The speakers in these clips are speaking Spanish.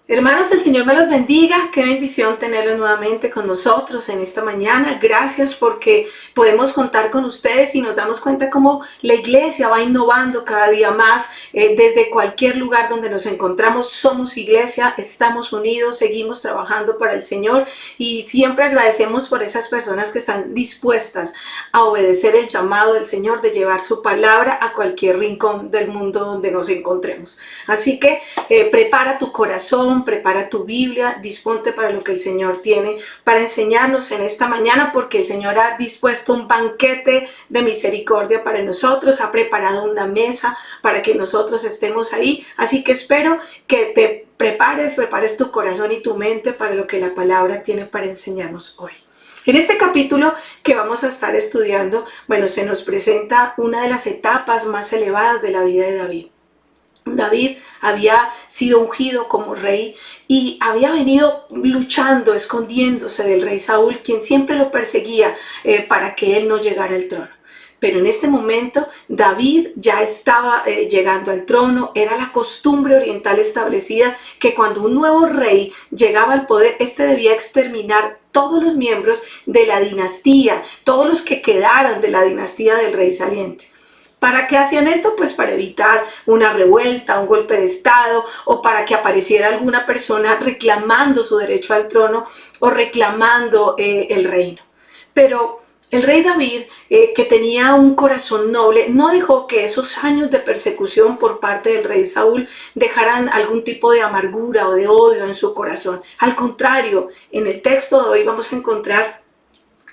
Hermanos, el Señor me los bendiga. Qué bendición tenerlos nuevamente con nosotros en esta mañana. Gracias porque podemos contar con ustedes y nos damos cuenta cómo la iglesia va innovando cada día más. Desde cualquier lugar donde nos encontramos, somos iglesia, estamos unidos, seguimos trabajando para el Señor y siempre agradecemos por esas personas que están dispuestas a obedecer el llamado del Señor de llevar su palabra a cualquier rincón del mundo donde nos encontremos. Así que prepara tu corazón, prepara tu Biblia, disponte para lo que el Señor tiene para enseñarnos en esta mañana, porque el Señor ha dispuesto un banquete de misericordia para nosotros, ha preparado una mesa para que nosotros estemos ahí. Así que espero que te prepares tu corazón y tu mente para lo que la palabra tiene para enseñarnos hoy. En este capítulo que vamos a estar estudiando, se nos presenta una de las etapas más elevadas de la vida de David. David había sido ungido como rey y había venido luchando, escondiéndose del rey Saúl, quien siempre lo perseguía para que él no llegara al trono. Pero en este momento David ya estaba llegando al trono. Era la costumbre oriental establecida que cuando un nuevo rey llegaba al poder, este debía exterminar todos los miembros de la dinastía, todos los que quedaran de la dinastía del rey saliente. ¿Para qué hacían esto? Pues para evitar una revuelta, un golpe de estado, o para que apareciera alguna persona reclamando su derecho al trono o reclamando el reino. Pero el rey David, que tenía un corazón noble, no dejó que esos años de persecución por parte del rey Saúl dejaran algún tipo de amargura o de odio en su corazón. Al contrario, en el texto de hoy vamos a encontrar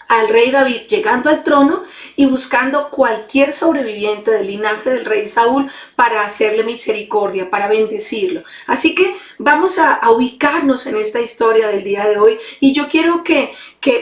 al rey David llegando al trono y buscando cualquier sobreviviente del linaje del rey Saúl para hacerle misericordia, para bendecirlo. Así que vamos a ubicarnos en esta historia del día de hoy y yo quiero que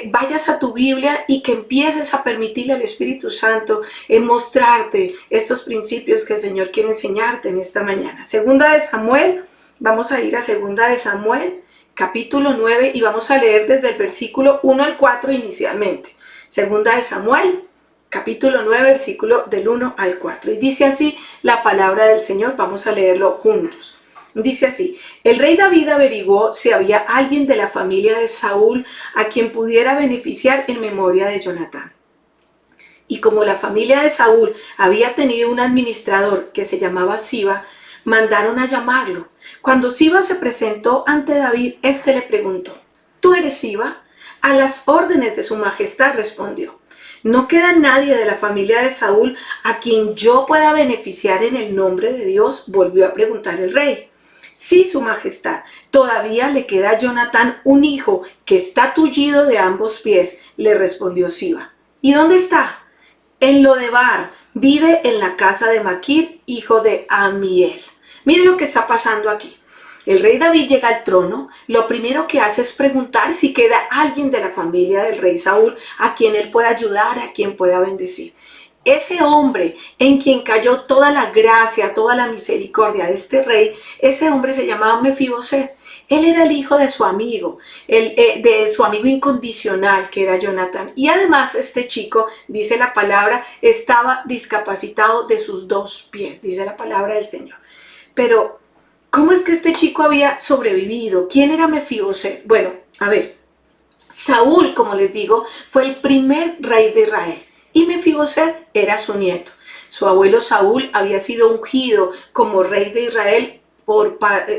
vayas a tu Biblia y que empieces a permitirle al Espíritu Santo mostrarte estos principios que el Señor quiere enseñarte en esta mañana. Segunda de Samuel, vamos a ir a Segunda de Samuel, capítulo 9, y vamos a leer desde el versículo 1 al 4 inicialmente. Segunda de Samuel, capítulo 9, versículo del 1 al 4. Y dice así la palabra del Señor, vamos a leerlo juntos. Dice así: el rey David averiguó si había alguien de la familia de Saúl a quien pudiera beneficiar en memoria de Jonatán. Y como la familia de Saúl había tenido un administrador que se llamaba Siba, mandaron a llamarlo. Cuando Siba se presentó ante David, éste le preguntó: ¿tú eres Siba? A las órdenes de su majestad, respondió. ¿No queda nadie de la familia de Saúl a quien yo pueda beneficiar en el nombre de Dios?, volvió a preguntar el rey. Sí, su majestad, todavía le queda a Jonatán un hijo que está tullido de ambos pies, le respondió Siba. ¿Y dónde está? En Lodebar, vive en la casa de Maquir, hijo de Amiel. Miren lo que está pasando aquí. El rey David llega al trono, lo primero que hace es preguntar si queda alguien de la familia del rey Saúl a quien él pueda ayudar, a quien pueda bendecir. Ese hombre en quien cayó toda la gracia, toda la misericordia de este rey, ese hombre se llamaba Mefiboset. Él era el hijo de su amigo, de su amigo incondicional, que era Jonatán. Y además este chico, dice la palabra, estaba discapacitado de sus dos pies, dice la palabra del Señor. Pero, ¿cómo es que este chico había sobrevivido? ¿Quién era Mefiboset? Bueno, a ver, Saúl, como les digo, fue el primer rey de Israel y Mefiboset era su nieto. Su abuelo Saúl había sido ungido como rey de Israel,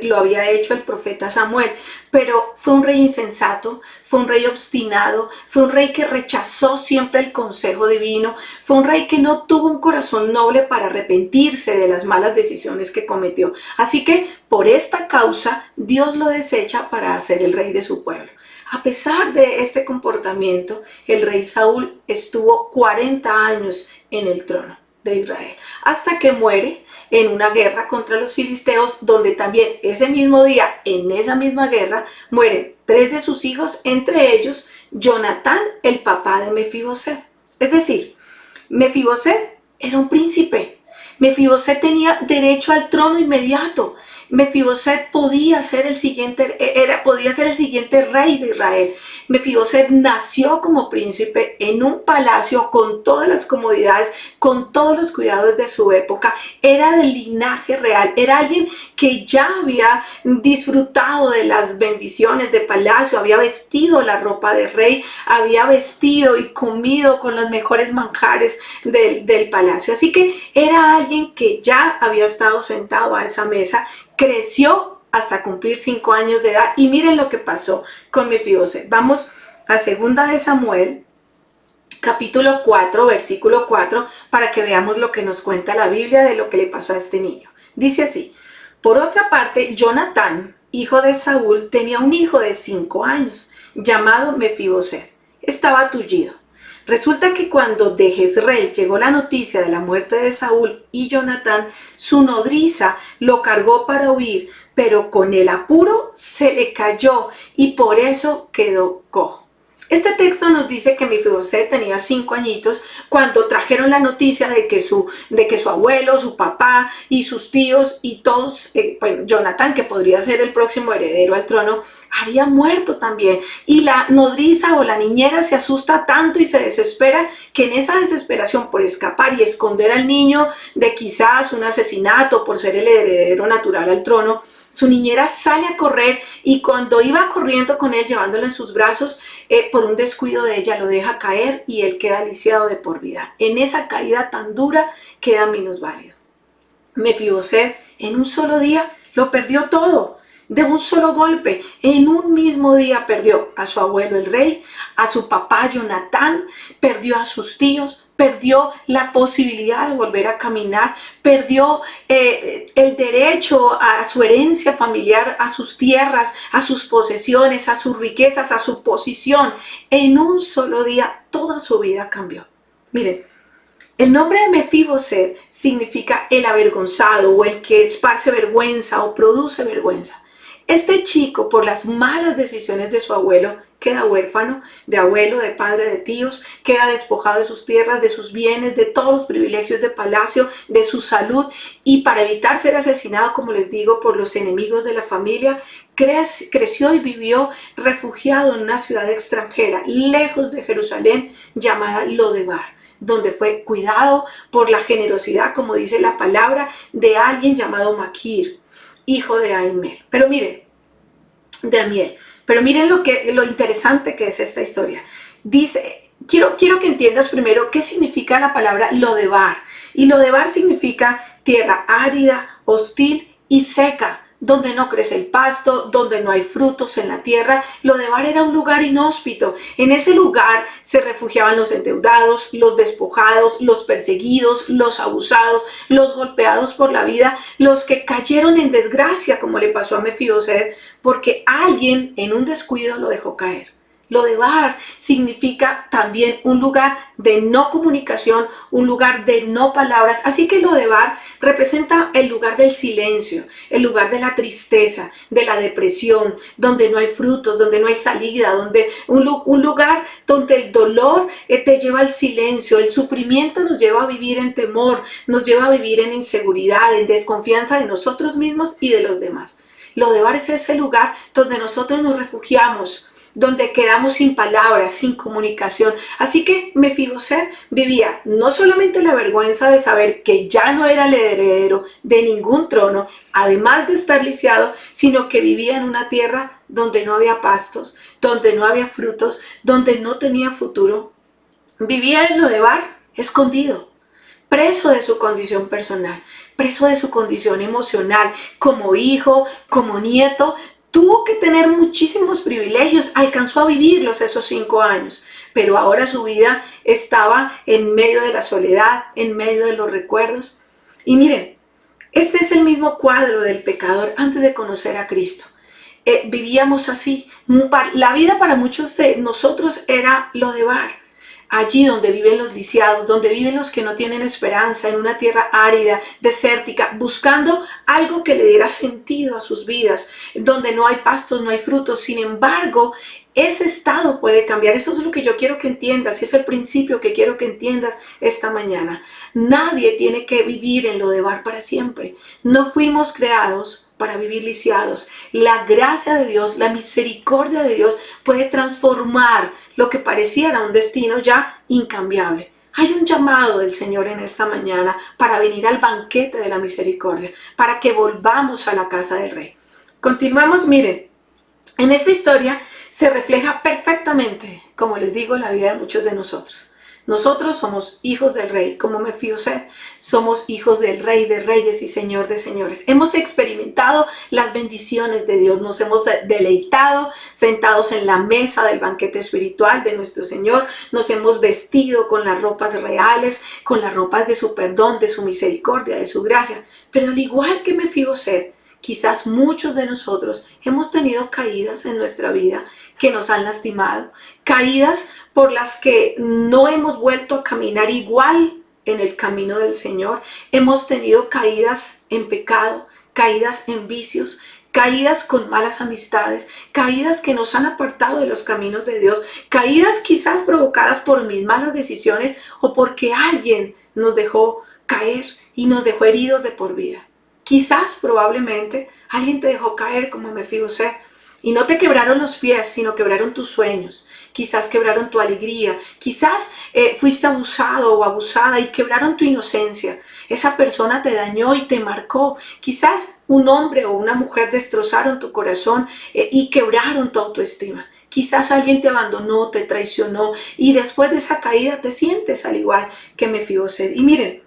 lo había hecho el profeta Samuel, pero fue un rey insensato, fue un rey obstinado, fue un rey que rechazó siempre el consejo divino, fue un rey que no tuvo un corazón noble para arrepentirse de las malas decisiones que cometió. Así que por esta causa Dios lo desecha para ser el rey de su pueblo. A pesar de este comportamiento, el rey Saúl estuvo 40 años en el trono de Israel, hasta que muere en una guerra contra los filisteos, donde también ese mismo día, en esa misma guerra, mueren 3 de sus hijos, entre ellos Jonatán, el papá de Mefiboset. Es decir, Mefiboset era un príncipe. Mefiboset tenía derecho al trono inmediato. Mefiboset podía ser el siguiente, podía ser el siguiente rey de Israel. Mefiboset nació como príncipe en un palacio con todas las comodidades, con todos los cuidados de su época. Era del linaje real, era alguien que ya había disfrutado de las bendiciones de palacio, había vestido la ropa de rey, había vestido y comido con los mejores manjares del palacio. Así que era alguien que ya había estado sentado a esa mesa, creció hasta cumplir 5 años de edad y miren lo que pasó con Mefiboset. Vamos a 2 de Samuel, capítulo 4, versículo 4, para que veamos lo que nos cuenta la Biblia de lo que le pasó a este niño. Dice así: por otra parte, Jonatán, hijo de Saúl, tenía un hijo de 5 años, llamado Mefiboset. Estaba tullido. Resulta que cuando de Jezreel llegó la noticia de la muerte de Saúl y Jonatán, su nodriza lo cargó para huir, pero con el apuro se le cayó y por eso quedó cojo. Este texto nos dice que Mefiboset tenía 5 añitos cuando trajeron la noticia de que su abuelo, su papá y sus tíos y todos, Jonatán, que podría ser el próximo heredero al trono, había muerto también. Y la nodriza o la niñera se asusta tanto y se desespera que en esa desesperación por escapar y esconder al niño de quizás un asesinato por ser el heredero natural al trono, su niñera sale a correr y cuando iba corriendo con él, llevándolo en sus brazos, por un descuido de ella lo deja caer y él queda lisiado de por vida. En esa caída tan dura queda minusválido. Mefiboset en un solo día lo perdió todo. De un solo golpe, en un mismo día perdió a su abuelo el rey, a su papá Jonatán, perdió a sus tíos, perdió la posibilidad de volver a caminar, perdió el derecho a su herencia familiar, a sus tierras, a sus posesiones, a sus riquezas, a su posición. En un solo día toda su vida cambió. Miren, el nombre de Mefiboset significa el avergonzado o el que esparce vergüenza o produce vergüenza. Este chico, por las malas decisiones de su abuelo, queda huérfano de abuelo, de padre, de tíos, queda despojado de sus tierras, de sus bienes, de todos los privilegios de palacio, de su salud, y para evitar ser asesinado, como les digo, por los enemigos de la familia, creció y vivió refugiado en una ciudad extranjera, lejos de Jerusalén, llamada Lodebar, donde fue cuidado por la generosidad, como dice la palabra, de alguien llamado Maquir, hijo de Amiel. Pero miren lo interesante que es esta historia. Dice, quiero que entiendas primero qué significa la palabra Lodebar. Y Lodebar significa tierra árida, hostil y seca, donde no crece el pasto, donde no hay frutos en la tierra. Lodebar era un lugar inhóspito. En ese lugar se refugiaban los endeudados, los despojados, los perseguidos, los abusados, los golpeados por la vida, los que cayeron en desgracia, como le pasó a Mefiboset, porque alguien en un descuido lo dejó caer. Lodebar significa también un lugar de no comunicación, un lugar de no palabras. Así que Lodebar representa el lugar del silencio, el lugar de la tristeza, de la depresión, donde no hay frutos, donde no hay salida, donde un lugar donde el dolor te lleva al silencio, el sufrimiento nos lleva a vivir en temor, nos lleva a vivir en inseguridad, en desconfianza de nosotros mismos y de los demás. Lodebar es ese lugar donde nosotros nos refugiamos, donde quedamos sin palabras, sin comunicación. Así que Mefiboset vivía no solamente la vergüenza de saber que ya no era el heredero de ningún trono, además de estar lisiado, sino que vivía en una tierra donde no había pastos, donde no había frutos, donde no tenía futuro. Vivía en Lodebar escondido, preso de su condición personal, preso de su condición emocional, como hijo, como nieto. Tuvo que tener muchísimos privilegios, alcanzó a vivirlos esos 5 años, pero ahora su vida estaba en medio de la soledad, en medio de los recuerdos. Y miren, este es el mismo cuadro del pecador antes de conocer a Cristo. Vivíamos así. La vida para muchos de nosotros era Lodebar. Allí donde viven los lisiados, donde viven los que no tienen esperanza, en una tierra árida, desértica, buscando algo que le diera sentido a sus vidas, donde no hay pastos, no hay frutos. Sin embargo, Ese estado puede cambiar. Eso es lo que yo quiero que entiendas y es el principio que quiero que entiendas esta mañana. Nadie tiene que vivir en Lodebar para siempre. No fuimos creados para vivir lisiados. La gracia de Dios, la misericordia de Dios puede transformar lo que pareciera un destino ya incambiable. Hay un llamado del Señor en esta mañana para venir al banquete de la misericordia, para que volvamos a la casa del Rey. Continuamos, miren, en esta historia se refleja perfectamente, como les digo, la vida de muchos de nosotros. Nosotros somos hijos del Rey, como Mefiboset, somos hijos del Rey de Reyes y Señor de Señores. Hemos experimentado las bendiciones de Dios, nos hemos deleitado sentados en la mesa del banquete espiritual de nuestro Señor, nos hemos vestido con las ropas reales, con las ropas de su perdón, de su misericordia, de su gracia. Pero al igual que Mefiboset, quizás muchos de nosotros hemos tenido caídas en nuestra vida que nos han lastimado, caídas por las que no hemos vuelto a caminar igual en el camino del Señor. Hemos tenido caídas en pecado, caídas en vicios, caídas con malas amistades, caídas que nos han apartado de los caminos de Dios, caídas quizás provocadas por mis malas decisiones o porque alguien nos dejó caer y nos dejó heridos de por vida. Quizás, probablemente, alguien te dejó caer como Mefiboset. Y no te quebraron los pies, sino quebraron tus sueños. Quizás quebraron tu alegría. Quizás fuiste abusado o abusada y quebraron tu inocencia. Esa persona te dañó y te marcó. Quizás un hombre o una mujer destrozaron tu corazón y quebraron tu autoestima. Quizás alguien te abandonó, te traicionó y después de esa caída te sientes al igual que Mefiboset. Y miren,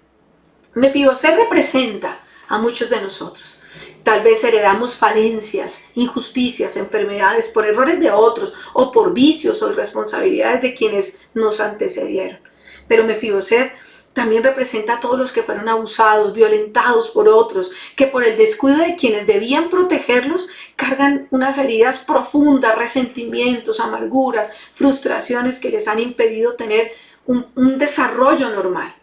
Mefiboset representa a muchos de nosotros. Tal vez heredamos falencias, injusticias, enfermedades por errores de otros o por vicios o irresponsabilidades de quienes nos antecedieron. Pero Mefiboset también representa a todos los que fueron abusados, violentados por otros, que por el descuido de quienes debían protegerlos cargan unas heridas profundas, resentimientos, amarguras, frustraciones que les han impedido tener un desarrollo normal.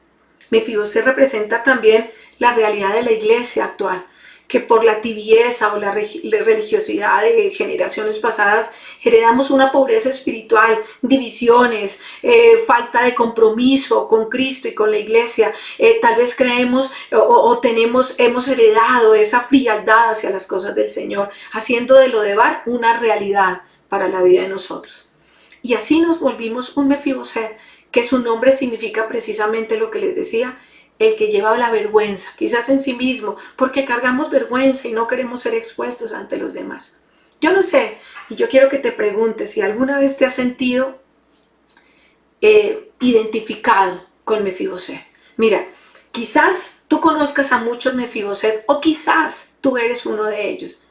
Mefiboset representa también la realidad de la iglesia actual, que por la tibieza o la religiosidad de generaciones pasadas heredamos una pobreza espiritual, divisiones, falta de compromiso con Cristo y con la iglesia. Tal vez creemos hemos heredado esa frialdad hacia las cosas del Señor, haciendo de Lodebar una realidad para la vida de nosotros. Y así nos volvimos un Mefiboset, que su nombre significa precisamente lo que les decía, el que lleva la vergüenza, quizás en sí mismo, porque cargamos vergüenza y no queremos ser expuestos ante los demás. Yo no sé, y yo quiero que te preguntes si alguna vez te has sentido identificado con Mefiboset. Mira, quizás tú conozcas a muchos Mefiboset o quizás tú eres uno de ellos.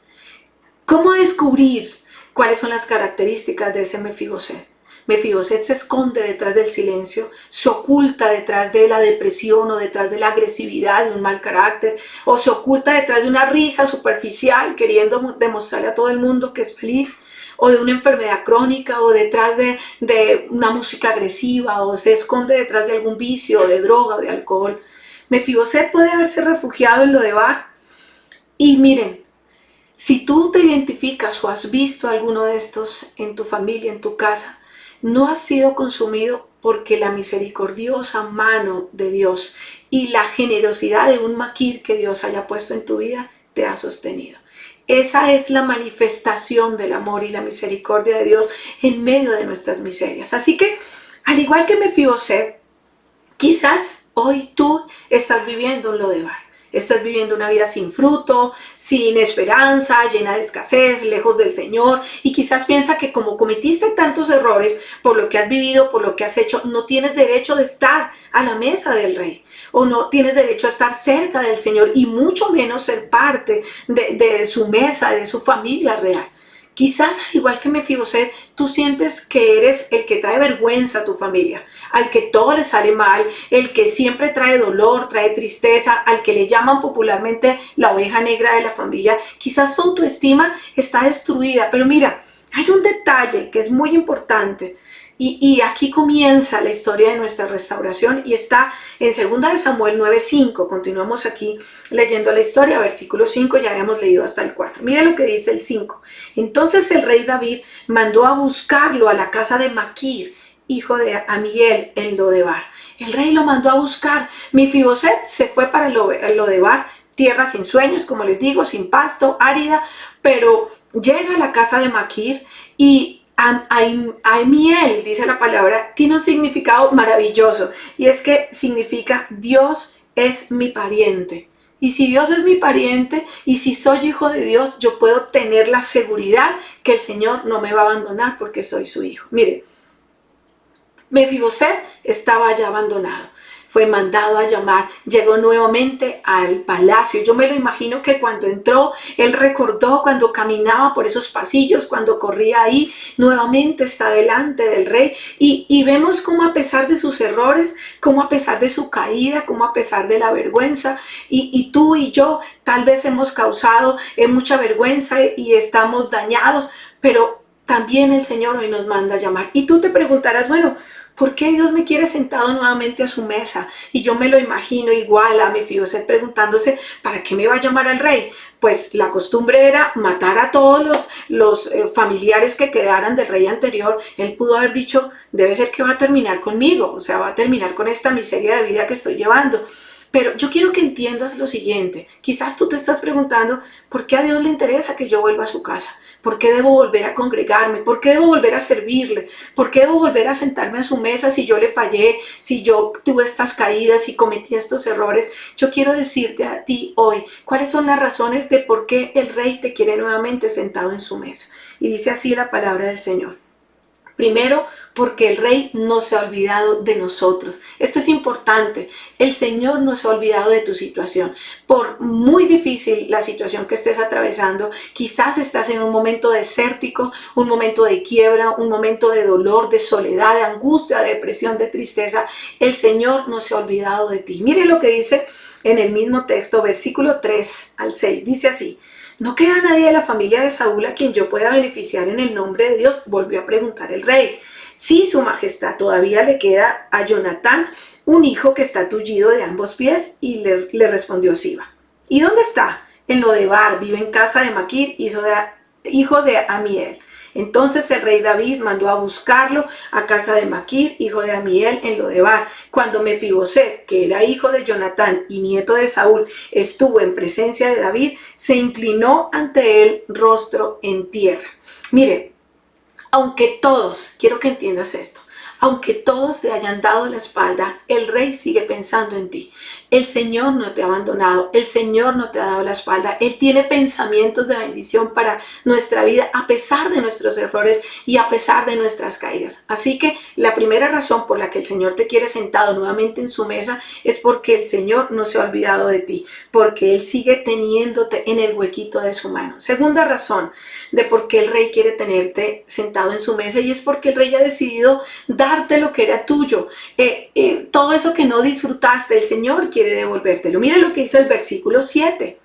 ¿Cómo descubrir cuáles son las características de ese Mefiboset? Mefiboset se esconde detrás del silencio, se oculta detrás de la depresión o detrás de la agresividad de un mal carácter, o se oculta detrás de una risa superficial queriendo demostrarle a todo el mundo que es feliz, o de una enfermedad crónica, o detrás de una música agresiva, o se esconde detrás de algún vicio, de droga o de alcohol. Mefiboset puede haberse refugiado en Lodebar. Y miren, si tú te identificas o has visto alguno de estos en tu familia, en tu casa, no has sido consumido porque la misericordiosa mano de Dios y la generosidad de un maquir que Dios haya puesto en tu vida te ha sostenido. Esa es la manifestación del amor y la misericordia de Dios en medio de nuestras miserias. Así que, al igual que Mefiboset, quizás hoy tú estás viviendo un Lodebar. Estás viviendo una vida sin fruto, sin esperanza, llena de escasez, lejos del Señor, y quizás piensa que como cometiste tantos errores por lo que has vivido, por lo que has hecho, no tienes derecho de estar a la mesa del Rey, o no tienes derecho a estar cerca del Señor, y mucho menos ser parte de su mesa, de su familia real. Quizás, al igual que Mefiboset, tú sientes que eres el que trae vergüenza a tu familia, al que todo le sale mal, el que siempre trae dolor, trae tristeza, al que le llaman popularmente la oveja negra de la familia. Quizás tu autoestima está destruida, pero mira, hay un detalle que es muy importante. Y aquí comienza la historia de nuestra restauración y está en 2 de Samuel 9:5. Continuamos aquí leyendo la historia, versículo 5, ya habíamos leído hasta el 4. Mira lo que dice el 5. Entonces el rey David mandó a buscarlo a la casa de Maquir, hijo de Amiel, en Lodebar. El rey lo mandó a buscar. Mefiboset se fue para Lodebar, tierra sin sueños, como les digo, sin pasto, árida, pero llega a la casa de Maquir y Amiel, dice la palabra, tiene un significado maravilloso y es que significa Dios es mi pariente. Y si Dios es mi pariente y si soy hijo de Dios, yo puedo tener la seguridad que el Señor no me va a abandonar porque soy su hijo. Mire, Mefiboset estaba ya abandonado. Fue mandado a llamar, llegó nuevamente al palacio. Yo me lo imagino que cuando entró, él recordó cuando caminaba por esos pasillos, cuando corría ahí, nuevamente está delante del rey. Y vemos cómo a pesar de sus errores, cómo a pesar de su caída, cómo a pesar de la vergüenza, y tú y yo tal vez hemos causado mucha vergüenza y estamos dañados, pero también el Señor hoy nos manda a llamar. Y tú te preguntarás, bueno, ¿por qué Dios me quiere sentado nuevamente a su mesa? Y yo me lo imagino igual a Mefiboset preguntándose, ¿para qué me va a llamar al rey? Pues la costumbre era matar a todos los familiares que quedaran del rey anterior. Él pudo haber dicho, debe ser que va a terminar conmigo, o sea, va a terminar con esta miseria de vida que estoy llevando. Pero yo quiero que entiendas lo siguiente. Quizás tú te estás preguntando, ¿por qué a Dios le interesa que yo vuelva a su casa? ¿Por qué debo volver a congregarme? ¿Por qué debo volver a servirle? ¿Por qué debo volver a sentarme a su mesa si yo le fallé, si yo tuve estas caídas, si cometí estos errores? Yo quiero decirte a ti hoy, ¿cuáles son las razones de por qué el rey te quiere nuevamente sentado en su mesa? Y dice así la palabra del Señor. Primero, porque el rey no se ha olvidado de nosotros. Esto es importante. El Señor no se ha olvidado de tu situación. Por muy difícil la situación que estés atravesando, quizás estás en un momento desértico, un momento de quiebra, un momento de dolor, de soledad, de angustia, de depresión, de tristeza. El Señor no se ha olvidado de ti. Mire lo que dice en el mismo texto, versículo 3 al 6. Dice así. ¿No queda nadie de la familia de Saúl a quien yo pueda beneficiar en el nombre de Dios? Volvió a preguntar el rey. Sí, su majestad, todavía le queda a Jonatán un hijo que está tullido de ambos pies. Y le respondió Siba. ¿Y dónde está? En Lodebar, vive en casa de Maquir, hijo de Amiel. Entonces el rey David mandó a buscarlo a casa de Maquir, hijo de Amiel, en Lodebar. Cuando Mefiboset, que era hijo de Jonatán y nieto de Saúl, estuvo en presencia de David, se inclinó ante él rostro en tierra. Mire, aunque todos, quiero que entiendas esto, aunque todos te hayan dado la espalda, el rey sigue pensando en ti. El Señor no te ha abandonado, el Señor no te ha dado la espalda. Él tiene pensamientos de bendición para nuestra vida a pesar de nuestros errores y a pesar de nuestras caídas. Así que la primera razón por la que el Señor te quiere sentado nuevamente en su mesa es porque el Señor no se ha olvidado de ti, porque Él sigue teniéndote en el huequito de su mano. Segunda razón de por qué el rey quiere tenerte sentado en su mesa y es porque el rey ha decidido darte lo que era tuyo. Todo eso que no disfrutaste, el Señor quiere devolvértelo. Mira lo que dice el versículo 7.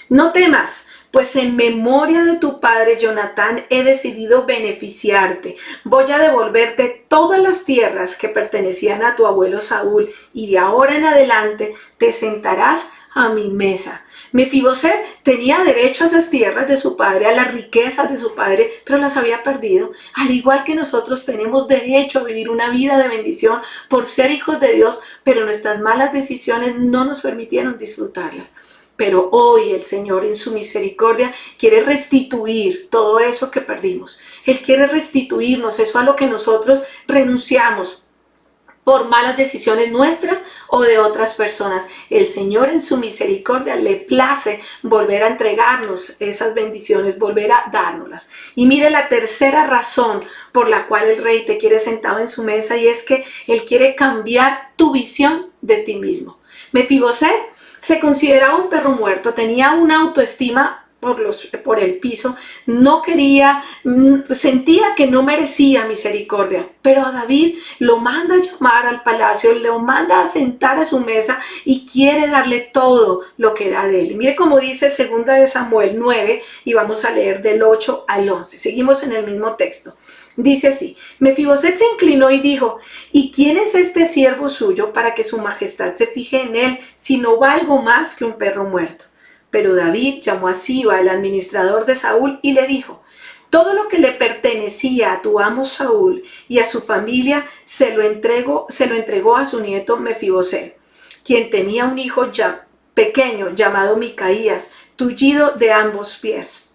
No temas, pues en memoria de tu padre Jonatán he decidido beneficiarte. Voy a devolverte todas las tierras que pertenecían a tu abuelo Saúl y de ahora en adelante te sentarás a mi mesa. Mefiboset tenía derecho a esas tierras de su padre, a las riquezas de su padre, pero las había perdido. Al igual que nosotros tenemos derecho a vivir una vida de bendición por ser hijos de Dios, pero nuestras malas decisiones no nos permitieron disfrutarlas. Pero hoy el Señor en su misericordia quiere restituir todo eso que perdimos. Él quiere restituirnos eso a lo que nosotros renunciamos por malas decisiones nuestras o de otras personas. El Señor en su misericordia le place volver a entregarnos esas bendiciones, volver a dárnoslas. Y mire la tercera razón por la cual el rey te quiere sentado en su mesa y es que Él quiere cambiar tu visión de ti mismo. Mefiboset se consideraba un perro muerto, tenía una autoestima por el piso, no quería, sentía que no merecía misericordia, pero a David lo manda a llamar al palacio, lo manda a sentar a su mesa y quiere darle todo lo que era de él. Y mire cómo dice 2 Samuel 9 y vamos a leer del 8 al 11. Seguimos en el mismo texto. Dice así: Mefiboset se inclinó y dijo: ¿Y quién es este siervo suyo para que su majestad se fije en él, si no valgo más que un perro muerto? Pero David llamó a Siba, el administrador de Saúl, y le dijo: todo lo que le pertenecía a tu amo Saúl y a su familia se lo entregó a su nieto Mefiboset, quien tenía un hijo ya pequeño llamado Micaías, tullido de ambos pies.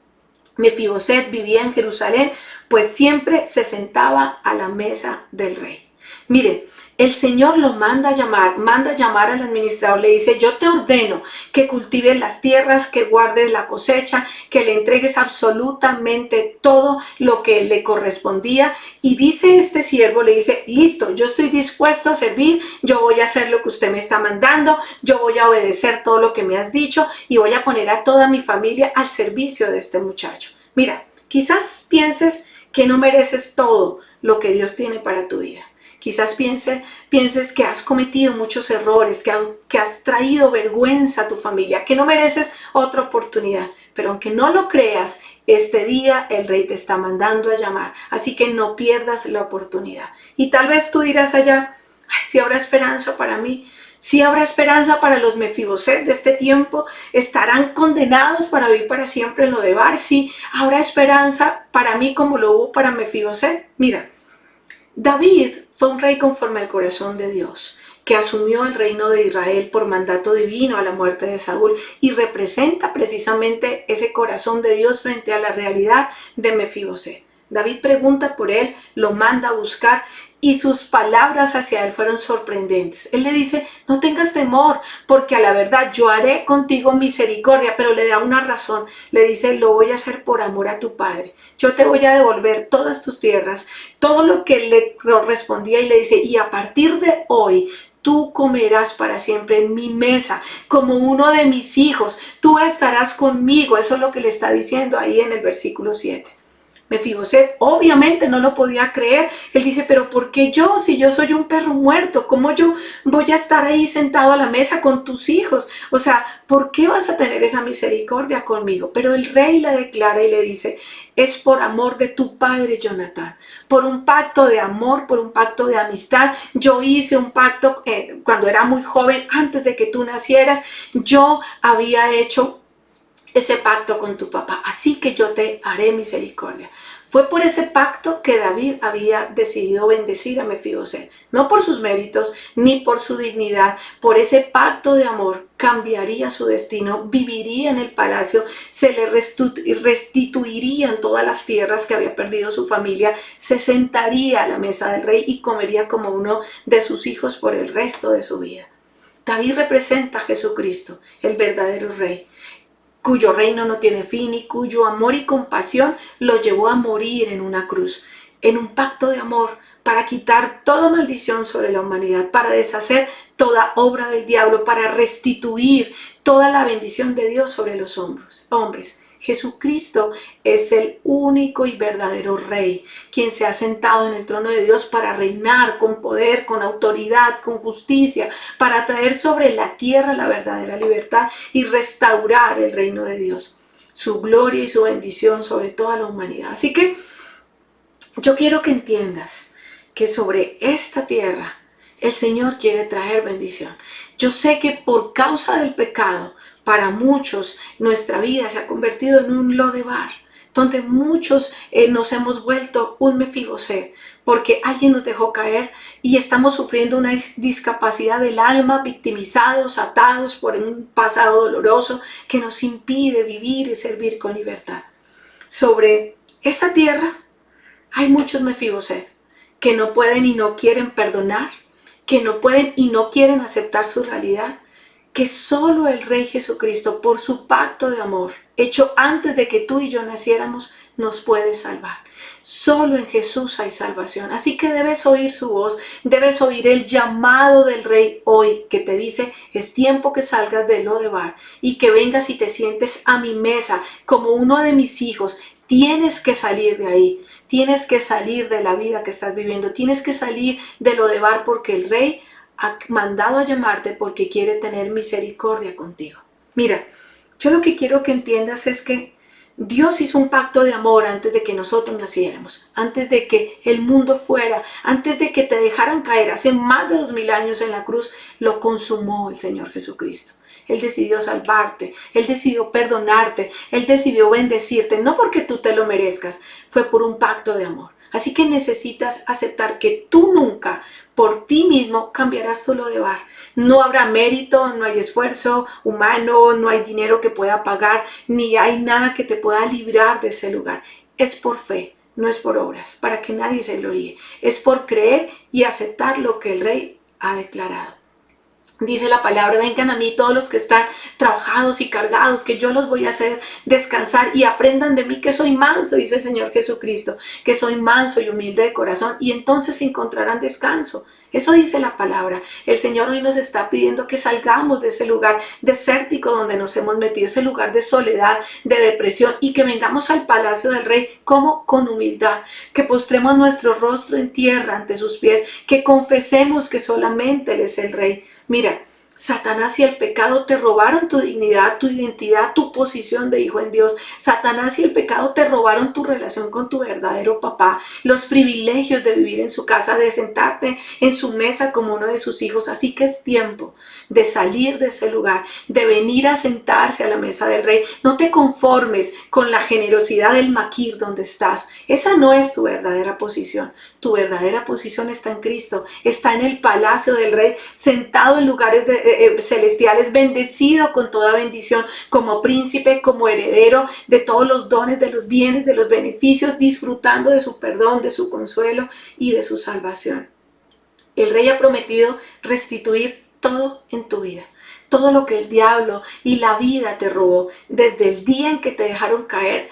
Mefiboset vivía en Jerusalén, pues siempre se sentaba a la mesa del rey. Mire, el Señor lo manda a llamar al administrador, le dice: yo te ordeno que cultives las tierras, que guardes la cosecha, que le entregues absolutamente todo lo que le correspondía. Y dice este siervo, le dice: listo, yo estoy dispuesto a servir, yo voy a hacer lo que usted me está mandando, yo voy a obedecer todo lo que me has dicho y voy a poner a toda mi familia al servicio de este muchacho. Mira, quizás pienses que no mereces todo lo que Dios tiene para tu vida. Quizás pienses que has cometido muchos errores, que has traído vergüenza a tu familia, que no mereces otra oportunidad. Pero aunque no lo creas, este día el rey te está mandando a llamar. Así que no pierdas la oportunidad. Y tal vez tú dirás allá: ay, si habrá esperanza para mí. Si habrá esperanza para los Mefiboset de este tiempo, estarán condenados para vivir para siempre en lo de Bar. Si habrá esperanza para mí como lo hubo para Mefiboset. Mira, David fue un rey conforme al corazón de Dios, que asumió el reino de Israel por mandato divino a la muerte de Saúl y representa precisamente ese corazón de Dios frente a la realidad de Mefiboset. David pregunta por él, lo manda a buscar y sus palabras hacia él fueron sorprendentes. Él le dice: no tengas temor, porque a la verdad yo haré contigo misericordia, pero le da una razón. Le dice: lo voy a hacer por amor a tu padre. Yo te voy a devolver todas tus tierras, todo lo que le correspondía, y le dice: y a partir de hoy tú comerás para siempre en mi mesa, como uno de mis hijos, tú estarás conmigo. Eso es lo que le está diciendo ahí en el versículo 7. Mefiboset obviamente no lo podía creer. Él dice: pero ¿por qué yo? Si yo soy un perro muerto, ¿cómo yo voy a estar ahí sentado a la mesa con tus hijos? O sea, ¿por qué vas a tener esa misericordia conmigo? Pero el rey le declara y le dice: es por amor de tu padre Jonatán, por un pacto de amor, por un pacto de amistad. Yo hice un pacto cuando era muy joven, antes de que tú nacieras. Yo había hecho ese pacto con tu papá, así que yo te haré misericordia. Fue por ese pacto que David había decidido bendecir a Mefiboset, no por sus méritos ni por su dignidad. Por ese pacto de amor cambiaría su destino, viviría en el palacio, se le restituirían todas las tierras que había perdido su familia, se sentaría a la mesa del rey y comería como uno de sus hijos por el resto de su vida. David representa a Jesucristo, el verdadero rey, cuyo reino no tiene fin y cuyo amor y compasión lo llevó a morir en una cruz, en un pacto de amor para quitar toda maldición sobre la humanidad, para deshacer toda obra del diablo, para restituir toda la bendición de Dios sobre los hombres. Jesucristo es el único y verdadero Rey, quien se ha sentado en el trono de Dios para reinar con poder, con autoridad, con justicia, para traer sobre la tierra la verdadera libertad y restaurar el reino de Dios, su gloria y su bendición sobre toda la humanidad. Así que yo quiero que entiendas que sobre esta tierra el Señor quiere traer bendición. Yo sé que por causa del pecado, para muchos nuestra vida se ha convertido en un Lodebar, donde muchos nos hemos vuelto un Mefiboset, porque alguien nos dejó caer y estamos sufriendo una discapacidad del alma, victimizados, atados por un pasado doloroso que nos impide vivir y servir con libertad. Sobre esta tierra hay muchos Mefiboset que no pueden y no quieren perdonar, que no pueden y no quieren aceptar su realidad, que solo el Rey Jesucristo, por su pacto de amor, hecho antes de que tú y yo naciéramos, nos puede salvar. Solo en Jesús hay salvación. Así que debes oír su voz, debes oír el llamado del Rey hoy que te dice: es tiempo que salgas de Lodebar y que vengas y te sientes a mi mesa como uno de mis hijos. Tienes que salir de ahí, tienes que salir de la vida que estás viviendo, tienes que salir de Lodebar porque el Rey ha mandado a llamarte porque quiere tener misericordia contigo. Mira, yo lo que quiero que entiendas es que Dios hizo un pacto de amor antes de que nosotros naciéramos, antes de que el mundo fuera, antes de que te dejaran caer hace más de 2000 años en la cruz. Lo consumó el Señor Jesucristo. Él decidió salvarte, Él decidió perdonarte, Él decidió bendecirte, no porque tú te lo merezcas, fue por un pacto de amor. Así que necesitas aceptar que tú nunca por ti mismo cambiarás tu Lodebar. No habrá mérito, no hay esfuerzo humano, no hay dinero que pueda pagar, ni hay nada que te pueda librar de ese lugar. Es por fe, no es por obras, para que nadie se gloríe. Es por creer y aceptar lo que el Rey ha declarado. Dice la palabra: vengan a mí todos los que están trabajados y cargados, que yo los voy a hacer descansar, y aprendan de mí que soy manso, dice el Señor Jesucristo, que soy manso y humilde de corazón, y entonces encontrarán descanso. Eso dice la palabra. El Señor hoy nos está pidiendo que salgamos de ese lugar desértico donde nos hemos metido, ese lugar de soledad, de depresión, y que vengamos al palacio del Rey como con humildad, que postremos nuestro rostro en tierra ante sus pies, que confesemos que solamente Él es el Rey. Mira, Satanás y el pecado te robaron tu dignidad, tu identidad, tu posición de hijo en Dios. Satanás y el pecado te robaron tu relación con tu verdadero papá, los privilegios de vivir en su casa, de sentarte en su mesa como uno de sus hijos. Así que es tiempo de salir de ese lugar, de venir a sentarse a la mesa del Rey. No te conformes con la generosidad del maquir donde estás. Esa no es tu verdadera posición. Tu verdadera posición está en Cristo, está en el palacio del Rey, sentado en lugares celestiales, bendecido con toda bendición, como príncipe, como heredero de todos los dones, de los bienes, de los beneficios, disfrutando de su perdón, de su consuelo y de su salvación. El Rey ha prometido restituir todo en tu vida. Todo lo que el diablo y la vida te robó desde el día en que te dejaron caer,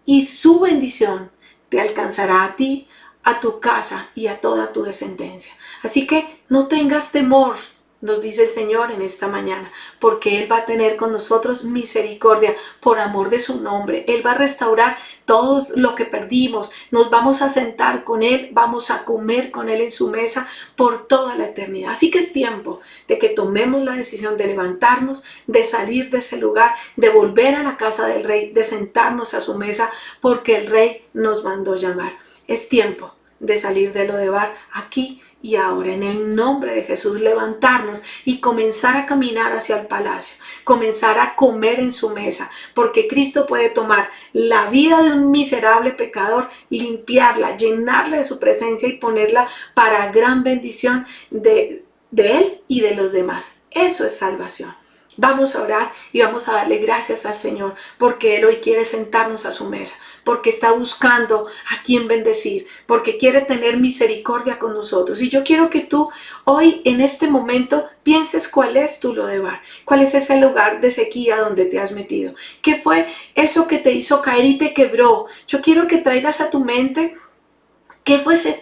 y su bendición te alcanzará a ti, a tu casa y a toda tu descendencia. Así que no tengas temor, nos dice el Señor en esta mañana, porque Él va a tener con nosotros misericordia por amor de su nombre. Él va a restaurar todo lo que perdimos. Nos vamos a sentar con Él, vamos a comer con Él en su mesa por toda la eternidad. Así que es tiempo de que tomemos la decisión de levantarnos, de salir de ese lugar, de volver a la casa del Rey, de sentarnos a su mesa, porque el Rey nos mandó llamar. Es tiempo de salir de Lodebar aquí y ahora, en el nombre de Jesús, levantarnos y comenzar a caminar hacia el palacio, comenzar a comer en su mesa, porque Cristo puede tomar la vida de un miserable pecador, limpiarla, llenarla de su presencia y ponerla para gran bendición de Él y de los demás. Eso es salvación. Vamos a orar y vamos a darle gracias al Señor, porque Él hoy quiere sentarnos a su mesa, porque está buscando a quien bendecir, porque quiere tener misericordia con nosotros. Y yo quiero que tú hoy, en este momento, pienses cuál es tu Lodebar, cuál es ese lugar de sequía donde te has metido, qué fue eso que te hizo caer y te quebró. Yo quiero que traigas a tu mente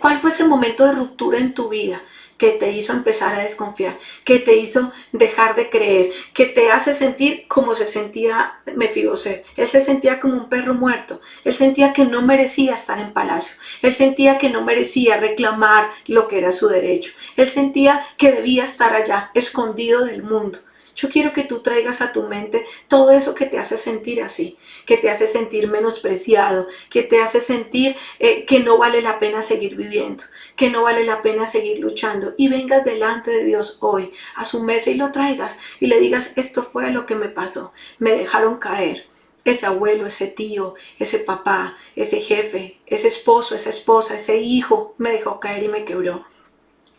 cuál fue ese momento de ruptura en tu vida que te hizo empezar a desconfiar, que te hizo dejar de creer, que te hace sentir como se sentía Mefiboset. Él se sentía como un perro muerto. Él sentía que no merecía estar en palacio. Él sentía que no merecía reclamar lo que era su derecho. Él sentía que debía estar allá, escondido del mundo. Yo quiero que tú traigas a tu mente todo eso que te hace sentir así, que te hace sentir menospreciado, que te hace sentir que no vale la pena seguir viviendo, que no vale la pena seguir luchando, y vengas delante de Dios hoy a su mesa y lo traigas y le digas: esto fue lo que me pasó, me dejaron caer. Ese abuelo, ese tío, ese papá, ese jefe, ese esposo, esa esposa, ese hijo me dejó caer y me quebró.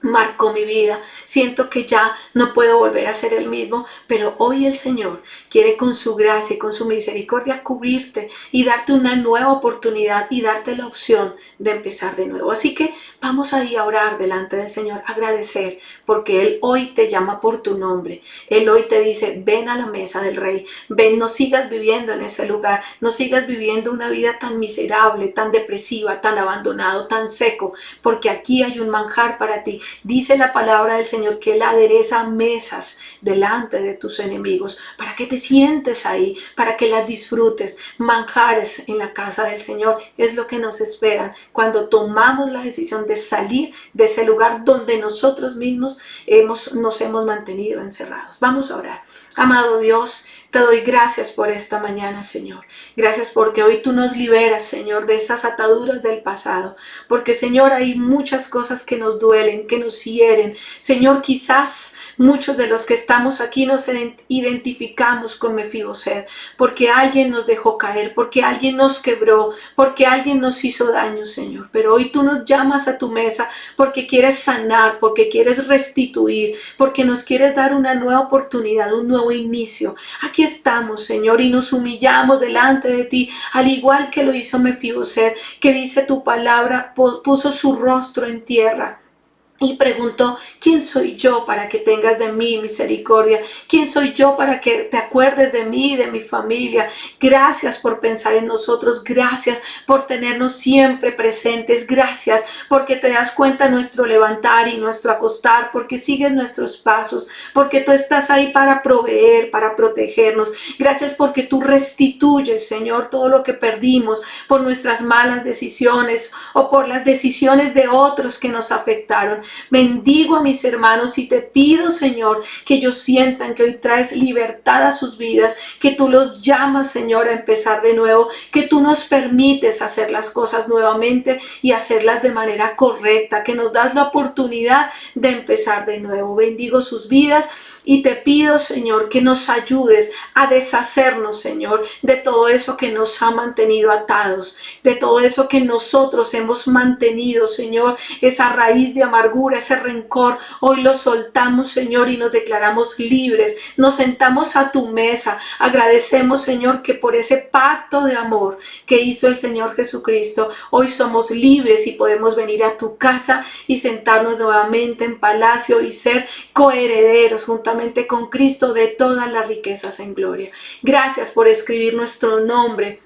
marcó mi vida, siento que ya no puedo volver a ser el mismo, pero hoy el Señor quiere con su gracia y con su misericordia cubrirte y darte una nueva oportunidad y darte la opción de empezar de nuevo. Así que vamos ahí a orar delante del Señor, agradecer, porque Él hoy te llama por tu nombre. Él hoy te dice, ven a la mesa del Rey, ven, no sigas viviendo en ese lugar, no sigas viviendo una vida tan miserable, tan depresiva, tan abandonado, tan seco, porque aquí hay un manjar para ti. Dice la palabra del Señor que Él adereza mesas delante de tus enemigos para que te sientes ahí, para que las disfrutes. Manjares en la casa del Señor es lo que nos esperan cuando tomamos la decisión de salir de ese lugar donde nosotros mismos nos hemos mantenido encerrados. Vamos a orar. Amado Dios, te doy gracias por esta mañana, Señor. Gracias porque hoy tú nos liberas, Señor, de esas ataduras del pasado. Porque, Señor, hay muchas cosas que nos duelen, que nos hieren. Señor, quizás muchos de los que estamos aquí nos identificamos con Mefiboset, porque alguien nos dejó caer, porque alguien nos quebró, porque alguien nos hizo daño, Señor. Pero hoy tú nos llamas a tu mesa porque quieres sanar, porque quieres restituir, porque nos quieres dar una nueva oportunidad, un nuevo inicio. Aquí estamos, Señor, y nos humillamos delante de ti, al igual que lo hizo Mefiboset, que dice tu palabra, puso su rostro en tierra y preguntó, ¿quién soy yo para que tengas de mí misericordia? ¿Quién soy yo para que te acuerdes de mí y de mi familia? Gracias por pensar en nosotros, gracias por tenernos siempre presentes, gracias porque te das cuenta nuestro levantar y nuestro acostar, porque sigues nuestros pasos, porque tú estás ahí para proveer, para protegernos. Gracias porque tú restituyes, Señor, todo lo que perdimos por nuestras malas decisiones o por las decisiones de otros que nos afectaron. Bendigo a mis hermanos y te pido, Señor, que ellos sientan que hoy traes libertad a sus vidas, que tú los llamas, Señor, a empezar de nuevo, que tú nos permites hacer las cosas nuevamente y hacerlas de manera correcta, que nos das la oportunidad de empezar de nuevo. Bendigo sus vidas y te pido, Señor, que nos ayudes a deshacernos, Señor, de todo eso que nos ha mantenido atados, de todo eso que nosotros hemos mantenido, Señor, esa raíz de amargura, ese rencor. Hoy lo soltamos, Señor, y nos declaramos libres. Nos sentamos a tu mesa. Agradecemos, Señor, que por ese pacto de amor que hizo el Señor Jesucristo, hoy somos libres y podemos venir a tu casa y sentarnos nuevamente en palacio y ser coherederos juntamente con Cristo de todas las riquezas en gloria. Gracias por escribir nuestro nombre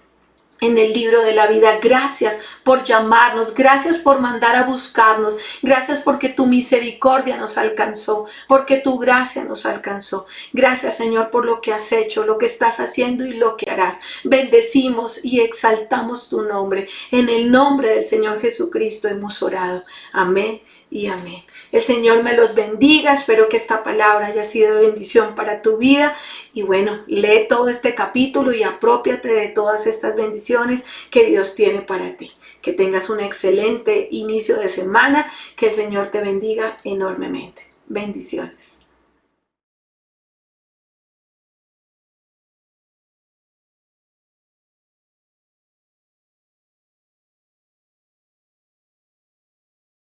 en el libro de la vida. Gracias por llamarnos, gracias por mandar a buscarnos, gracias porque tu misericordia nos alcanzó, porque tu gracia nos alcanzó. Gracias, Señor, por lo que has hecho, lo que estás haciendo y lo que harás. Bendecimos y exaltamos tu nombre. En el nombre del Señor Jesucristo hemos orado. Amén y amén. El Señor me los bendiga. Espero que esta palabra haya sido de bendición para tu vida. Y bueno, lee todo este capítulo y aprópiate de todas estas bendiciones que Dios tiene para ti. Que tengas un excelente inicio de semana. Que el Señor te bendiga enormemente. Bendiciones.